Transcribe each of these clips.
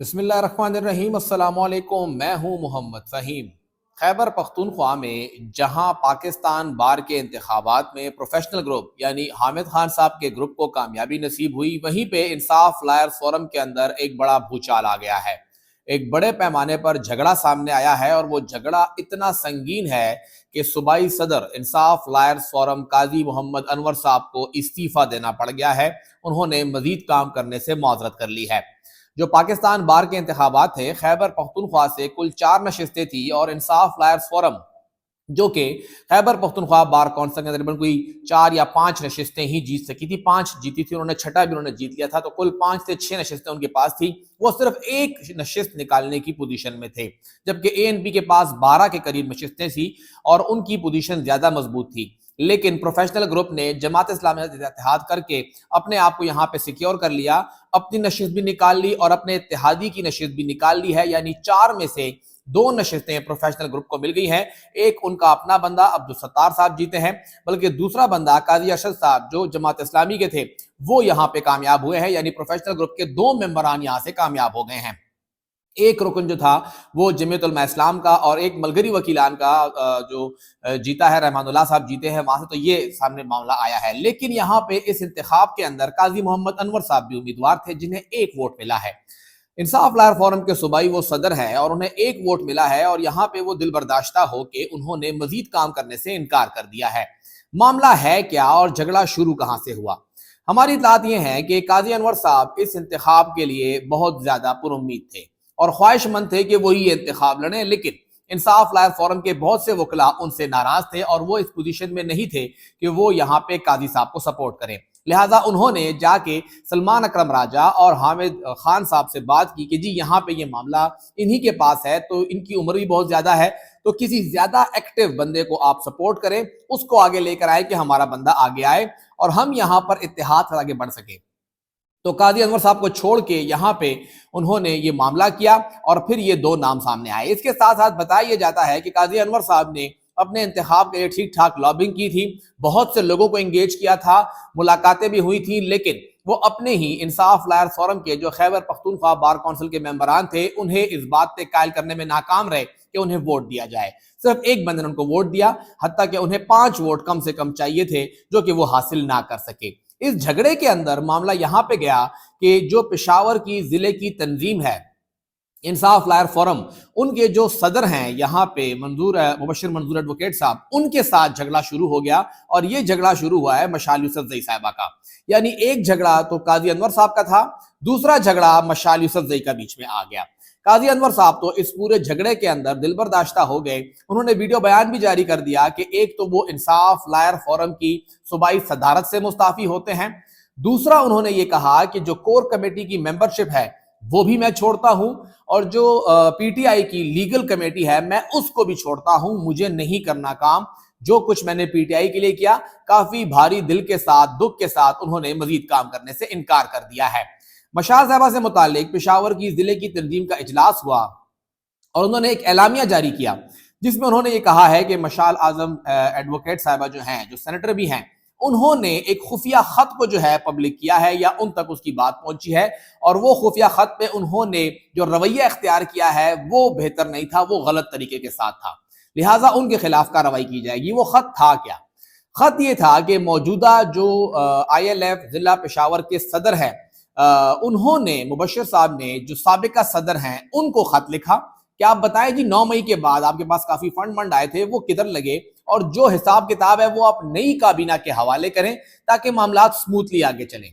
بسم اللہ الرحمن الرحیم۔ السلام علیکم، میں ہوں محمد فہیم۔ خیبر پختونخوا میں جہاں پاکستان بار کے انتخابات میں پروفیشنل گروپ یعنی حامد خان صاحب کے گروپ کو کامیابی نصیب ہوئی، وہیں پہ انصاف لائرز فورم کے اندر ایک بڑا بھوچال آ گیا ہے۔ ایک بڑے پیمانے پر جھگڑا سامنے آیا ہے، اور وہ جھگڑا اتنا سنگین ہے کہ صوبائی صدر انصاف لائرز فورم قاضی محمد انور صاحب کو استعفیٰ دینا پڑ گیا ہے۔ انہوں نے مزید کام کرنے سے معذرت کر لی ہے۔ جو پاکستان بار کے انتخابات تھے، خیبر پختونخوا سے کل 4 نشستیں تھی، اور انصاف لائرز فورم جو کہ خیبر پختونخوا بار کونسل کے تقریباً کوئی 4 یا 5 نشستیں ہی جیت سکی تھی، 5 جیتی تھی، انہوں نے 6 بھی انہوں نے جیت لیا تھا، تو کل 5 سے 6 نشستیں ان کے پاس تھی۔ وہ صرف ایک نشست نکالنے کی پوزیشن میں تھے، جبکہ اے این پی کے پاس 12 کے قریب نشستیں تھی اور ان کی پوزیشن زیادہ مضبوط تھی۔ لیکن پروفیشنل گروپ نے جماعت اسلامی سے اتحاد کر کے اپنے آپ کو یہاں پہ سیکیور کر لیا، اپنی نشست بھی نکال لی اور اپنے اتحادی کی نشست بھی نکال لی ہے، یعنی 4 میں سے 2 نشستیں پروفیشنل گروپ کو مل گئی ہیں۔ ایک ان کا اپنا بندہ عبدالستار صاحب جیتے ہیں، بلکہ دوسرا بندہ قاضی ارشد صاحب جو جماعت اسلامی کے تھے وہ یہاں پہ کامیاب ہوئے ہیں، یعنی پروفیشنل گروپ کے 2 ممبران یہاں سے کامیاب ہو گئے ہیں۔ ایک رکن جو تھا وہ جمعیت علماء اسلام کا اور ایک ملگری وکیلان کا جو جیتا ہے، رحمان اللہ صاحب جیتے ہیں وہاں سے، تو یہ سامنے معاملہ آیا ہے۔ لیکن یہاں پہ اس انتخاب کے اندر قاضی محمد انور صاحب بھی امیدوار تھے، جنہیں 1 ووٹ ملا ہے۔ انصاف لائر فورم کے صوبائی وہ صدر ہیں اور انہیں 1 ووٹ ملا ہے، اور یہاں پہ وہ دل برداشتہ ہو کے انہوں نے مزید کام کرنے سے انکار کر دیا ہے۔ معاملہ ہے کیا اور جھگڑا شروع کہاں سے ہوا؟ ہماری اطلاعات یہ ہیں کہ قاضی انور صاحب اس انتخاب کے لیے بہت زیادہ پر امید تھے اور خواہش مند تھے کہ وہی یہ انتخاب لڑیں، لیکن انصاف لائر فورم کے بہت سے وکلاء ان سے ناراض تھے اور وہ اس پوزیشن میں نہیں تھے کہ وہ یہاں پہ قاضی صاحب کو سپورٹ کریں۔ لہٰذا انہوں نے جا کے سلمان اکرم راجہ اور حامد خان صاحب سے بات کی کہ جی یہاں پہ یہ معاملہ انہی کے پاس ہے، تو ان کی عمر بھی بہت زیادہ ہے، تو کسی زیادہ ایکٹیو بندے کو آپ سپورٹ کریں، اس کو آگے لے کر آئے کہ ہمارا بندہ آگے آئے اور ہم یہاں پر اتحاد سے آگے بڑھ سکیں۔ تو قاضی انور صاحب کو چھوڑ کے یہاں پہ انہوں نے یہ معاملہ کیا اور پھر یہ 2 نام سامنے آئے۔ اس کے ساتھ ساتھ بتایا یہ جاتا ہے کہ قاضی انور صاحب نے اپنے انتخاب کے لیے ٹھیک ٹھاک لابنگ کی تھی، بہت سے لوگوں کو انگیج کیا تھا، ملاقاتیں بھی ہوئی تھیں، لیکن وہ اپنے ہی انصاف لائر فورم کے جو خیبر پختونخوا بار کونسل کے ممبران تھے انہیں اس بات پہ قائل کرنے میں ناکام رہے کہ انہیں ووٹ دیا جائے۔ صرف ایک بندے نے ان کو ووٹ دیا، حتیٰ کہ انہیں 5 ووٹ کم سے کم چاہیے تھے جو کہ وہ حاصل نہ کر سکے۔ اس جھگڑے کے اندر معاملہ یہاں پہ گیا کہ جو پشاور کی ضلع کی تنظیم ہے انصاف لائر فورم، ان کے جو صدر ہیں یہاں پہ مبشر منظور ایڈوکیٹ صاحب، ان کے ساتھ جھگڑا شروع ہو گیا، اور یہ جھگڑا شروع ہوا ہے مشال یوسف زئی صاحبہ کا۔ یعنی ایک جھگڑا تو قاضی انور صاحب کا تھا، دوسرا جھگڑا مشال یوسف زئی کا بیچ میں آ گیا۔ قاضی انور صاحب تو اس پورے جھگڑے کے اندر دل برداشتہ ہو گئے، انہوں نے ویڈیو بیان بھی جاری کر دیا کہ ایک تو وہ انصاف لائر فورم کی صوبائی صدارت سے مستعفی ہوتے ہیں، دوسرا انہوں نے یہ کہا کہ جو کور کمیٹی کی ممبرشپ ہے وہ بھی میں چھوڑتا ہوں، اور جو پی ٹی آئی کی لیگل کمیٹی ہے میں اس کو بھی چھوڑتا ہوں، مجھے نہیں کرنا کام جو کچھ میں نے پی ٹی آئی کے لیے کیا۔ کافی بھاری دل کے ساتھ، دکھ کے ساتھ انہوں نے مزید کام کرنے سے انکار کر دیا ہے۔ مشال صاحبہ سے متعلق پشاور کی ضلع کی تنظیم کا اجلاس ہوا اور انہوں نے ایک اعلامیہ جاری کیا، جس میں انہوں نے یہ کہا ہے کہ مشال اعظم ایڈوکیٹ صاحبہ جو ہیں، جو سینیٹر بھی ہیں، انہوں نے ایک خفیہ خط کو جو ہے پبلک کیا ہے، یا ان تک اس کی بات پہنچی ہے، اور وہ خفیہ خط پہ انہوں نے جو رویہ اختیار کیا ہے وہ بہتر نہیں تھا، وہ غلط طریقے کے ساتھ تھا، لہٰذا ان کے خلاف کارروائی کی جائے گی۔ وہ خط تھا کیا؟ خط یہ تھا کہ موجودہ جو آئی ایل ایف ضلع پشاور کے صدر ہیں، انہوں نے مبشر صاحب نے جو سابقہ صدر ہیں ان کو خط لکھا کہ آپ بتائیں جی 9 مئی کے بعد آپ کے پاس کافی فنڈ آئے تھے، وہ کدھر لگے، اور جو حساب کتاب ہے وہ آپ نئی کابینہ کے حوالے کریں تاکہ معاملات سموتھلی آگے چلیں۔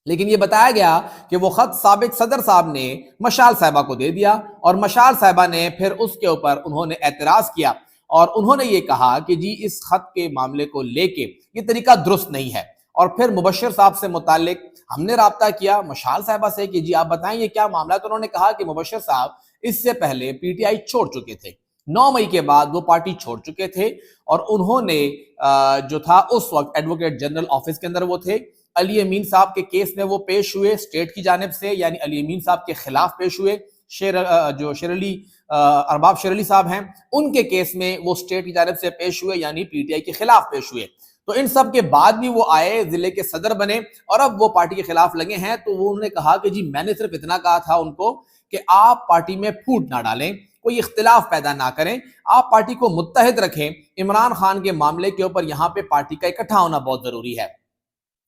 لیکن یہ بتایا گیا کہ وہ خط سابق صدر صاحب نے مشال صاحبہ کو دے دیا، اور مشال صاحبہ نے پھر اس کے اوپر انہوں نے اعتراض کیا، اور انہوں نے یہ کہا کہ جی اس خط کے معاملے کو لے کے یہ طریقہ درست نہیں ہے، اور پھر مبشر صاحب سے متعلق ہم نے رابطہ کیا مشال صاحبہ سے کہ جی آپ بتائیں یہ کیا معاملہ، تو انہوں نے کہا کہ مبشر صاحب اس سے پہلے پی ٹی آئی چھوڑ چکے تھے، 9 مئی کے بعد وہ پارٹی چھوڑ چکے تھے، اور انہوں نے جو تھا اس وقت ایڈوکیٹ جنرل آفس کے اندر وہ تھے، علی امین صاحب کے کیس میں وہ پیش ہوئے اسٹیٹ کی جانب سے، یعنی علی امین صاحب کے خلاف پیش ہوئے، جو ارباب شیر علی صاحب ہیں ان کے کیس میں وہ اسٹیٹ کی جانب سے پیش ہوئے، یعنی پی ٹی آئی کے خلاف پیش ہوئے۔ تو ان سب کے بعد بھی وہ آئے، ضلع کے صدر بنے اور اب وہ پارٹی کے خلاف لگے ہیں۔ تو وہ انہوں نے کہا کہ جی میں نے صرف اتنا کہا تھا ان کو کہ آپ پارٹی میں پھوٹ نہ ڈالیں، کوئی اختلاف پیدا نہ کریں، آپ پارٹی کو متحد رکھیں۔ عمران خان کے معاملے کے اوپر یہاں پہ پارٹی کا اکٹھا ہونا بہت ضروری ہے۔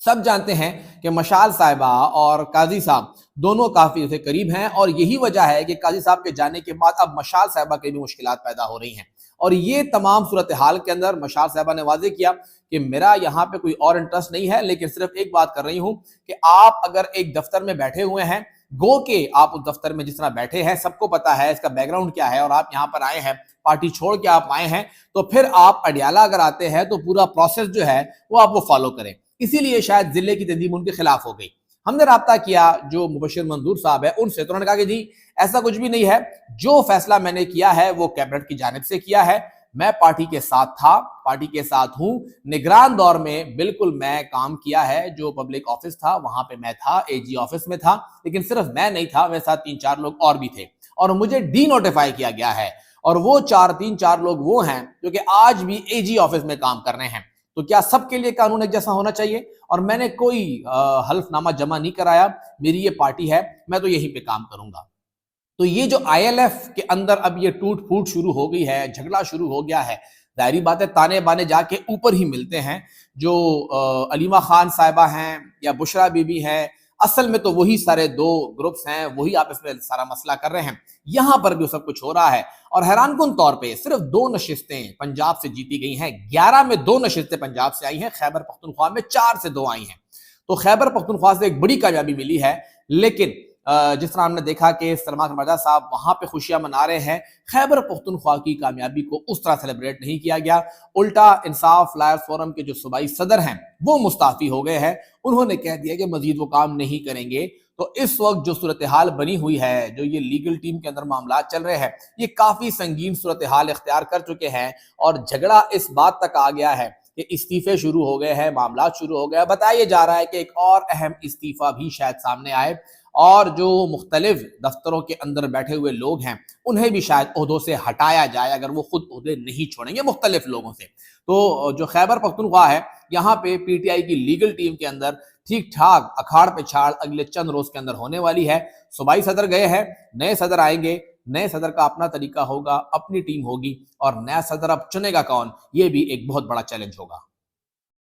سب جانتے ہیں کہ مشال صاحبہ اور قاضی صاحب دونوں کافی اسے قریب ہیں، اور یہی وجہ ہے کہ قاضی صاحب کے جانے کے بعد اب مشال صاحبہ کے بھی مشکلات پیدا ہو رہی ہیں۔ اور یہ تمام صورتحال کے اندر مشال صاحبہ نے واضح کیا کہ میرا یہاں پہ کوئی اور انٹرسٹ نہیں ہے، لیکن صرف ایک بات کر رہی ہوں کہ آپ اگر ایک دفتر میں بیٹھے ہوئے ہیں، گو کہ آپ اس دفتر میں جس طرح بیٹھے ہیں سب کو پتا ہے اس کا بیک گراؤنڈ کیا ہے، اور آپ یہاں پر آئے ہیں، پارٹی چھوڑ کے آپ آئے ہیں، تو پھر آپ اڈیالہ اگر آتے ہیں تو پورا پروسیس جو ہے وہ آپ کو فالو کریں۔ اسی لیے شاید ضلع کی تنظیم ان کے خلاف ہو گئی۔ ہم نے رابطہ کیا جو مبشر منظور صاحب ہے ان سے، تو انہوں نے کہا کہ جی ایسا کچھ بھی نہیں ہے، جو فیصلہ میں نے کیا ہے وہ کیبنٹ کی جانب سے کیا ہے، میں پارٹی کے ساتھ تھا، پارٹی کے ساتھ ہوں، نگران دور میں بالکل میں کام کیا ہے، جو پبلک آفس تھا وہاں پہ میں تھا، اے جی آفس میں تھا، لیکن صرف میں نہیں تھا، میرے ساتھ 3-4 لوگ اور بھی تھے، اور مجھے ڈی نوٹیفائی کیا گیا ہے، اور وہ 3-4 لوگ وہ ہیں جو کہ آج بھی اے جی آفس میں کام کر رہے ہیں۔ تو کیا سب کے لیے قانون ایک جیسا ہونا چاہیے؟ اور میں نے کوئی حلف نامہ جمع نہیں کرایا، میری یہ پارٹی ہے، میں تو یہیں پہ کام کروں گا۔ تو یہ جو آئی ایل ایف کے اندر اب یہ ٹوٹ پھوٹ شروع ہو گئی ہے، جھگڑا شروع ہو گیا ہے، ظاہری بات ہے تانے بانے جا کے اوپر ہی ملتے ہیں۔ جو علیمہ خان صاحبہ ہیں یا بشرا بی بی ہیں، اصل میں تو وہی سارے دو گروپس ہیں، وہی آپس میں سارا مسئلہ کر رہے ہیں۔ یہاں پر بھی سب کچھ ہو رہا ہے، اور حیران کن طور پہ صرف 2 نشستیں پنجاب سے جیتی گئی ہیں، 11 میں 2 نشستیں پنجاب سے آئی ہیں، خیبر پختونخوا میں 4 سے 2 آئی ہیں۔ تو خیبر پختونخوا سے ایک بڑی کامیابی ملی ہے، لیکن جس طرح ہم نے دیکھا کہ سلمان مرزا صاحب وہاں پہ خوشیاں منا رہے ہیں، خیبر پختونخوا کی کامیابی کو اس طرح سیلیبریٹ نہیں کیا گیا۔ الٹا انصاف لائرز فورم کے جو صوبائی صدر ہیں وہ مستعفی ہو گئے ہیں، انہوں نے کہہ دیا کہ مزید وہ کام نہیں کریں گے۔ تو اس وقت جو صورتحال بنی ہوئی ہے، جو یہ لیگل ٹیم کے اندر معاملات چل رہے ہیں، یہ کافی سنگین صورتحال اختیار کر چکے ہیں، اور جھگڑا اس بات تک آ گیا ہے کہ استعفے شروع ہو گئے ہیں، معاملات شروع ہو گئے ہیں۔ بتایا جا رہا ہے کہ ایک اور اہم استعفیٰ بھی شاید سامنے آئے، اور جو مختلف دفتروں کے اندر بیٹھے ہوئے لوگ ہیں انہیں بھی شاید عہدوں سے ہٹایا جائے، اگر وہ خود عہدے نہیں چھوڑیں گے مختلف لوگوں سے۔ تو جو خیبر پختونخوا ہے، یہاں پہ پی ٹی آئی کی لیگل ٹیم کے اندر ٹھیک ٹھاک اکھاڑ پہ چھاڑ اگلے چند روز کے اندر ہونے والی ہے۔ صوبائی صدر گئے ہیں، نئے صدر آئیں گے، نئے صدر کا اپنا طریقہ ہوگا، اپنی ٹیم ہوگی، اور نیا صدر اب چنے گا کون، یہ بھی ایک بہت بڑا چیلنج ہوگا۔